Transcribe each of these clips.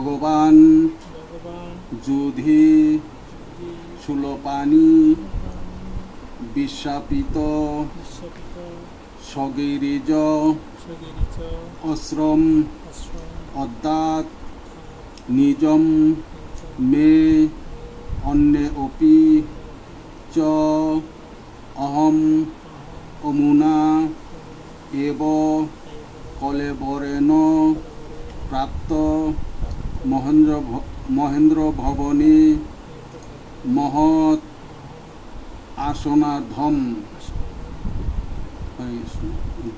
ভগবান যুধি শূলপাণি বিশ্বাপিত সগিরিজ অশ্রম অদ্যাৎ নিজম মে অন্যে অপি চ অহম অমুনা এব কলেবরেণ প্রাপ্ত মহেন্দ্র ভবনে মহৎ আসনাধম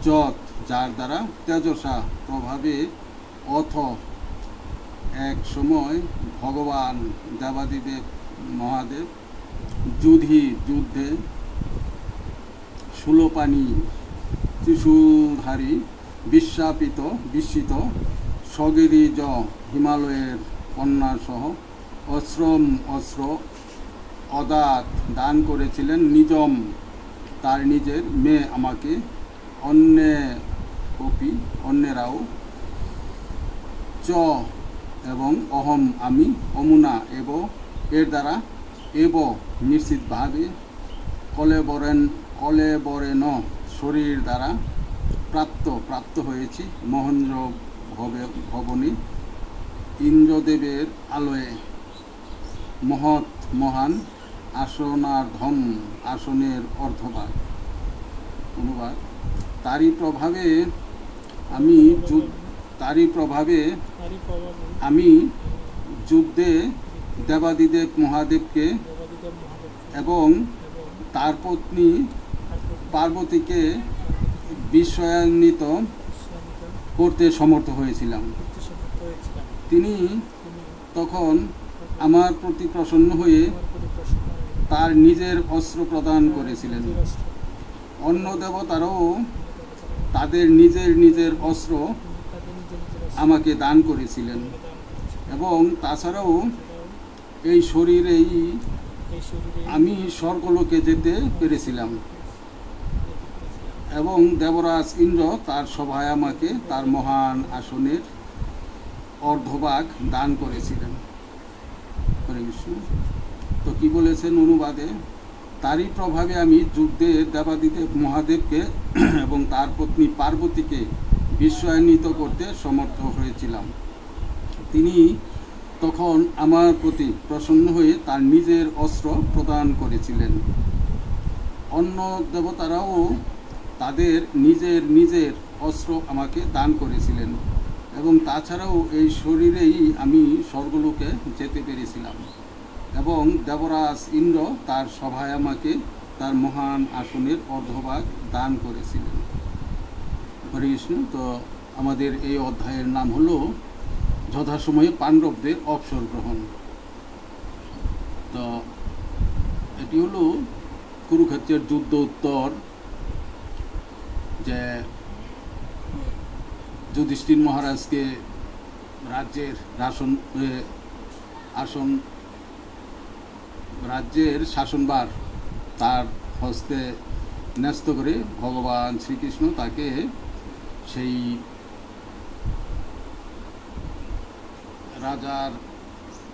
যত যার দ্বারা তেজসা প্রভাবে অথ এক সময় ভগবান দেবাদিদেব মহাদেব যুদ্ধে শূলপাণি ত্রিশূলধারী বিস্মিত সগিরিজ হিমালয়ের কন্যাসহ অস্ত্র অদাত দান করেছিলেন নিজম তার নিজের মেয়ে আমাকে অন্যেরাও চ এবং অহম আমি অমুনা এর দ্বারা নিশ্চিতভাবে কলেবরেণ শরীর দ্বারা প্রাপ্ত হয়েছি মহেন্দ্র ভবনে ইন্দ্রদেবের আলয়ে মহান আসনার্ধম আসনের অর্ধভাগ। অনুবাদ: তারই প্রভাবে আমি যুদ্ধে দেবাদিদেব মহাদেবকে এবং তার পত্নী পার্বতীকে বিস্ময়ান্বিত করতে সমর্থ হয়েছিলাম। তিনি তখন আমার প্রতি প্রসন্ন হয়ে তার নিজের অস্ত্র প্রদান করেছিলেন। অন্য দেবতারাও তাদের নিজের অস্ত্র আমাকে দান করেছিলেন এবং তাছাড়াও এই শরীরেই আমি স্বর্গলোকে যেতে পেরেছিলাম এবং দেবরাজ ইন্দ্র তার সভায় আমাকে তার মহান আসনের অর্ধভাগ দান করেছিলেন। হরে কৃষ্ণ। তো কি বলেছেন অনুবাদে? তারই প্রভাবে আমি যুদ্ধে দেবাদিদেব মহাদেবকে এবং তার পত্নী পার্বতীকে বিস্ময়ান্বিত করতে সমর্থ হয়েছিলাম। তিনি তখন আমার প্রতি প্রসন্ন হয়ে তার নিজের অস্ত্র প্রদান করেছিলেন। অন্য দেবতারাও তাদের নিজের অস্ত্র আমাকে দান করেছিলেন এবং তাছাড়াও এই শরীরেই আমি স্বর্গলোকে যেতে পেরেছিলাম এবং দেবরাজ ইন্দ্র তার সভায় আমাকে তার মহান আসনের অর্ধভাগ দান করেছিলেন। হরে কৃষ্ণ। তো আমাদের এই অধ্যায়ের নাম হলো যথাসময়ে পাণ্ডবদের অবসর গ্রহণ। তো এটি হলো কুরুক্ষেত্রের যুদ্ধ উত্তর, যে যুধিষ্ঠির মহারাজকে রাজ্যের শাসনভার তার হস্তে ন্যস্ত করে ভগবান শ্রীকৃষ্ণ তাকে সেই রাজার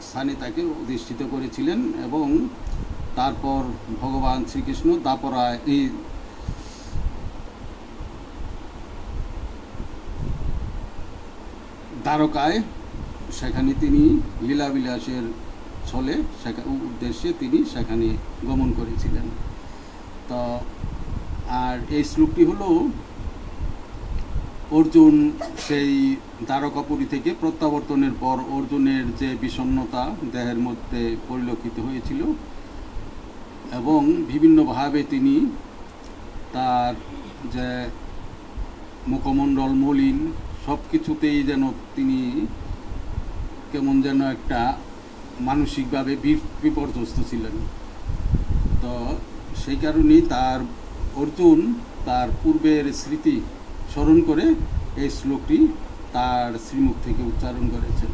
স্থানে তাকে অধিষ্ঠিত করেছিলেন এবং তারপর ভগবান শ্রীকৃষ্ণ দ্বারকায় সেখানে তিনি লীলাবিলাসের ছলে উদ্দেশ্যে তিনি সেখানে গমন করেছিলেন। তো আর এই শ্লোকটি হলো অর্জুন সেই দ্বারকাপুরী থেকে প্রত্যাবর্তনের পর অর্জুনের যে বিষণ্ণতা দেহের মধ্যে পরিলক্ষিত হয়েছিল এবং বিভিন্নভাবে তিনি তার যে মুখমণ্ডল মলিন সব কিছুতেই যেন তিনি কেমন যেন একটা মানসিকভাবে বিপর্যস্ত ছিলেন। তো সেই কারণেই অর্জুন তার পূর্বের স্মৃতি স্মরণ করে এই শ্লোকটি তার শ্রীমুখ থেকে উচ্চারণ করেছেন।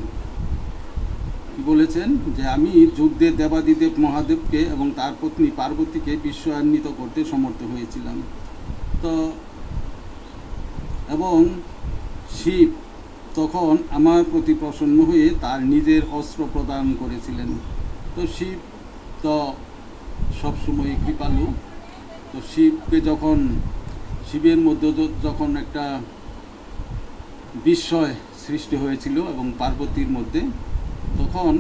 কি বলেছেন? যে আমি যুদ্ধে দেবাদিদেব মহাদেবকে এবং তার পত্নী পার্বতীকে বিস্ময়ান্বিত করতে সমর্থ হয়েছিলাম। তো এবং শিব তখন আমার প্রতি প্রসন্ন হয়ে তার নিজের অস্ত্র প্রদান করেছিলেন। তো শিব তো সবসময় কৃপালু। তো শিবের মধ্যে যখন একটা বিস্ময় সৃষ্টি হয়েছিল এবং পার্বতীর মধ্যে, তখন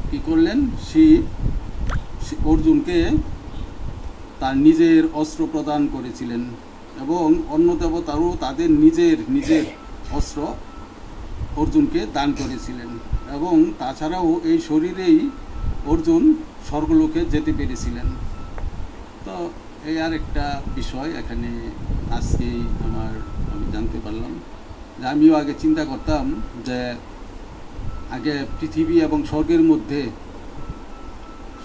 কি করলেন, শিব অর্জুনকে তার নিজের অস্ত্র প্রদান করেছিলেন এবং অন্য দেবতারও তাদের নিজের অস্ত্র অর্জুনকে দান করেছিলেন। এবং তাছাড়াও এই শরীরেই অর্জুন স্বর্গলোকে যেতে পেরেছিলেন। তো এই আর একটা বিষয় এখানে আজকেই আমি জানতে পারলাম যে আমিও আগে চিন্তা করতাম যে আগে পৃথিবী এবং স্বর্গের মধ্যে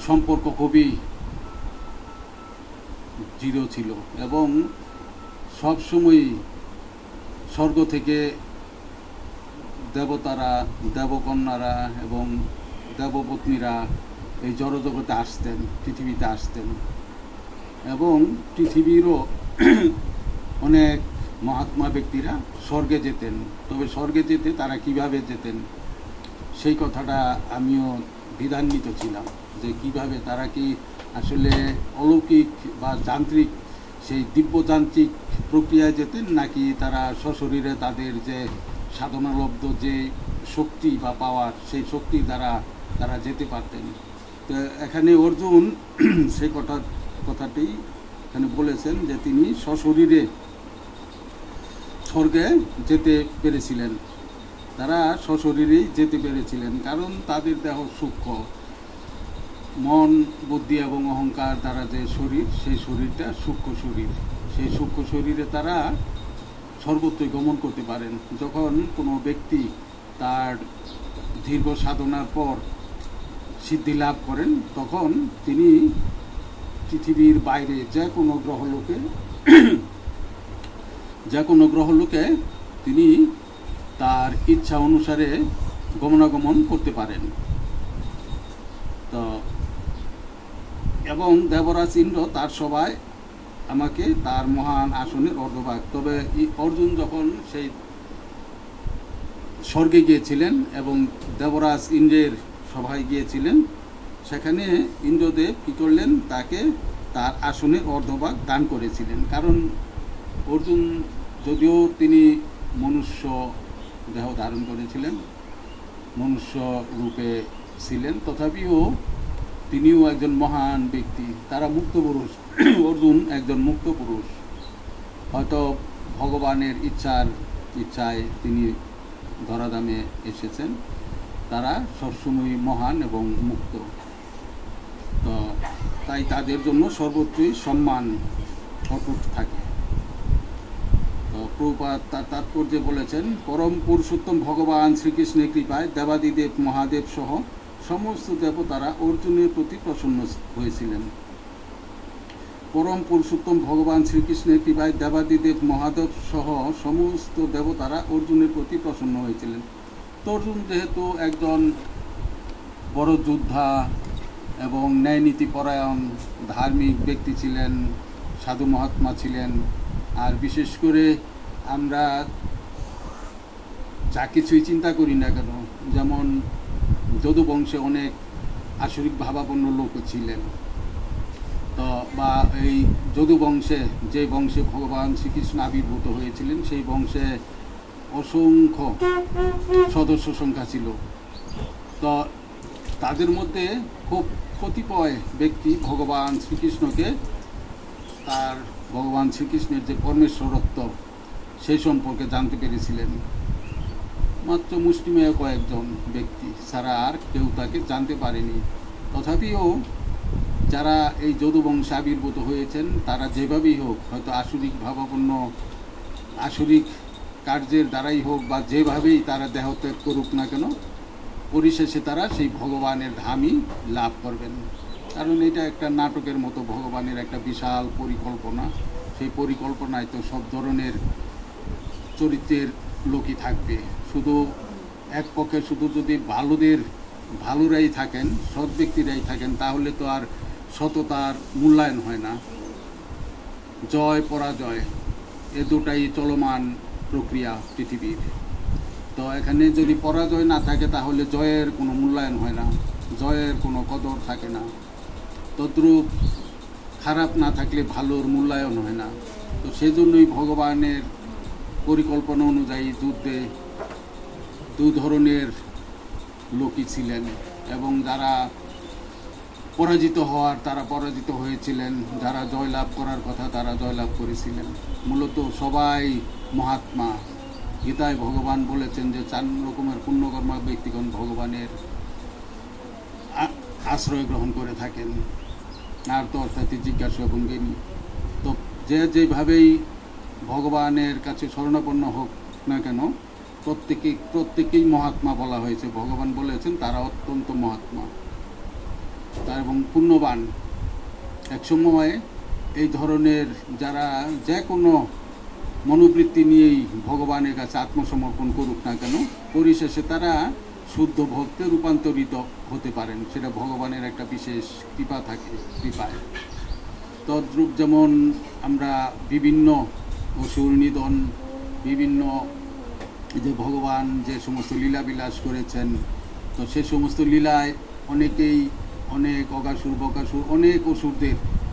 সম্পর্ক খুবই দৃঢ় ছিল এবং সবসময়ই স্বর্গ থেকে দেবতারা, দেবকন্যারা এবং দেবপত্নীরা এই জড়জগতে আসতেন, পৃথিবীতে আসতেন এবং পৃথিবীরও অনেক মহাত্মা ব্যক্তিরা স্বর্গে যেতেন। তবে স্বর্গে যেতে তারা কিভাবে যেতেন সেই কথাটা আমিও দ্বিধান্বিত ছিলাম যে কিভাবে তারা কি আসলে অলৌকিক বা যান্ত্রিক সেই দিব্যযান্ত্রিক প্রক্রিয়ায় যেতেন, নাকি তারা সশরীরে তাদের যে সাধনালব্ধ যে শক্তি বা পাওয়ার সেই শক্তির দ্বারা তারা যেতে পারতেন। তো এখানে অর্জুন সেই কথাটি এখানে বলেছেন যে তিনি সশরীরে স্বর্গে যেতে পেরেছিলেন। তারা সশরীরেই যেতে পেরেছিলেন কারণ তাদের দেহ সূক্ষ্ম, মন, বুদ্ধি এবং অহংকার দ্বারা যে শরীর, সেই শরীরটা সূক্ষ্ম শরীর। সেই সূক্ষ্ম শরীরে তারা সর্বত্রই গমন করতে পারেন। যখন কোনো ব্যক্তি তার দীর্ঘ সাধনার পর সিদ্ধি লাভ করেন, তখন তিনি পৃথিবীর বাইরে যে কোনো গ্রহলোকে তিনি তার ইচ্ছা অনুসারে গমনাগমন করতে পারেন। তো এবং দেবরাজ ইন্দ্র তার সভায় আমাকে তার মহান আসনের অর্ধভাগ। তবে অর্জুন যখন সেই স্বর্গে গিয়েছিলেন এবং দেবরাজ ইন্দ্রের সভায় গিয়েছিলেন, সেখানে ইন্দ্রদেব কী করলেন, তাকে তার আসনের অর্ধভাগ দান করেছিলেন। কারণ অর্জুন যদিও তিনি মনুষ্য দেহ ধারণ করেছিলেন, মনুষ্য রূপে ছিলেন, তথাপিও তিনিও একজন মহান ব্যক্তি। তারা মুক্ত পুরুষ। অর্জুন একজন মুক্ত পুরুষ। হয়তো ভগবানের ইচ্ছায় তিনি ধরাধামে এসেছেন। তারা সবসময় মহান এবং মুক্ত। তো তাই তাদের জন্য সর্বত্রই সম্মান অটুট থাকে। তো প্রভুপাদ তার তাৎপর্যে বলেছেন, পরম পুরুষোত্তম ভগবান শ্রীকৃষ্ণের কৃপায় দেবাদিদেব মহাদেব সহ সমস্ত দেবতারা অর্জুনের প্রতি প্রসন্ন হয়েছিলেন। পরম পুরুষোত্তম ভগবান শ্রীকৃষ্ণের কৃপায় দেবাদিদেব মহাদেব সহ সমস্ত দেবতারা অর্জুনের প্রতি প্রসন্ন হয়েছিলেন। তো অর্জুন যেহেতু একজন বড় যোদ্ধা এবং ন্যায়নীতিপরায়ণ ধার্মিক ব্যক্তি ছিলেন, সাধু মহাত্মা ছিলেন। আর বিশেষ করে আমরা যা কিছুই চিন্তা করি না কেন, যেমন যদু বংশে অনেক আসরিক ভাবাপন্ন লোক ছিলেন। তো বা এই যদু বংশে, যে বংশে ভগবান শ্রীকৃষ্ণ আবির্ভূত হয়েছিলেন, সেই বংশে অসংখ্য সদস্য সংখ্যা ছিল। তো তাদের মধ্যে খুব কতিপয় ব্যক্তি ভগবান শ্রীকৃষ্ণের যে পরমেশ্বরত্ব সেই সম্পর্কে জানতে পেরেছিলেন। মাত্র মুষ্টিমেয় কয়েকজন ব্যক্তি ছাড়া আর কেউ তাকে জানতে পারেনি। তথাপিও যারা এই যদু বংশে আবির্ভূত হয়েছেন, তারা যেভাবেই হোক, হয়তো আসরিক ভাবাপন্ন আসরিক কার্যের দ্বারাই হোক বা যেভাবেই তারা দেহত্যাগ করুক না কেন, পরিশেষে তারা সেই ভগবানের ধামই লাভ করবেন। কারণ এটা একটা নাটকের মতো, ভগবানের একটা বিশাল পরিকল্পনা। সেই পরিকল্পনায় তো সব ধরনের চরিত্রের লোকই থাকবে। শুধু এক পক্ষে শুধু যদি ভালোরাই থাকেন, সৎ ব্যক্তিরাই থাকেন, তাহলে তো আর সততার মূল্যায়ন হয় না। জয় পরাজয় এ দুটাই চলমান প্রক্রিয়া পৃথিবীর। তো এখানে যদি পরাজয় না থাকে তাহলে জয়ের কোনো মূল্যায়ন হয় না, জয়ের কোনো কদর থাকে না। তদ্রূপ খারাপ না থাকলে ভালোর মূল্যায়ন হয় না। তো সেজন্যই ভগবানের পরিকল্পনা অনুযায়ী যুদ্ধে দু ধরনের লোকই ছিলেন, এবং যারা পরাজিত হওয়ার তারা পরাজিত হয়েছিলেন, যারা জয়লাভ করার কথা তারা জয়লাভ করেছিলেন। মূলত সবাই মহাত্মা। গীতায় ভগবান বলেছেন যে 4 রকমের পুণ্যকর্মা ব্যক্তিগণ ভগবানের আশ্রয় গ্রহণ করে থাকেন। আর তো অর্থাৎ জিজ্ঞাসা এবং জ্ঞানী। তো যে যেভাবেই ভগবানের কাছে শরণাপন্ন হোক না কেন, প্রত্যেকেই মহাত্মা বলা হয়েছে। ভগবান বলেছেন তারা অত্যন্ত মহাত্মা এবং পুণ্যবান। এক সময় এই ধরনের যারা যে কোনো মনোবৃত্তি নিয়েই ভগবানের কাছে আত্মসমর্পণ করুক না কেন, পরিশেষে তারা শুদ্ধ ভক্তে রূপান্তরিত হতে পারেন। সেটা ভগবানের একটা বিশেষ কৃপা থাকে, কৃপায়। তদ্রূপ যেমন আমরা বিভিন্ন অসুর নিধন, বিভিন্ন যে ভগবান যে সমস্ত লীলা বিলাস করেছেন, তো সে সমস্ত লীলায় অনেকেই অনেক অগাসুর বকাসুর অনেক অসুরদের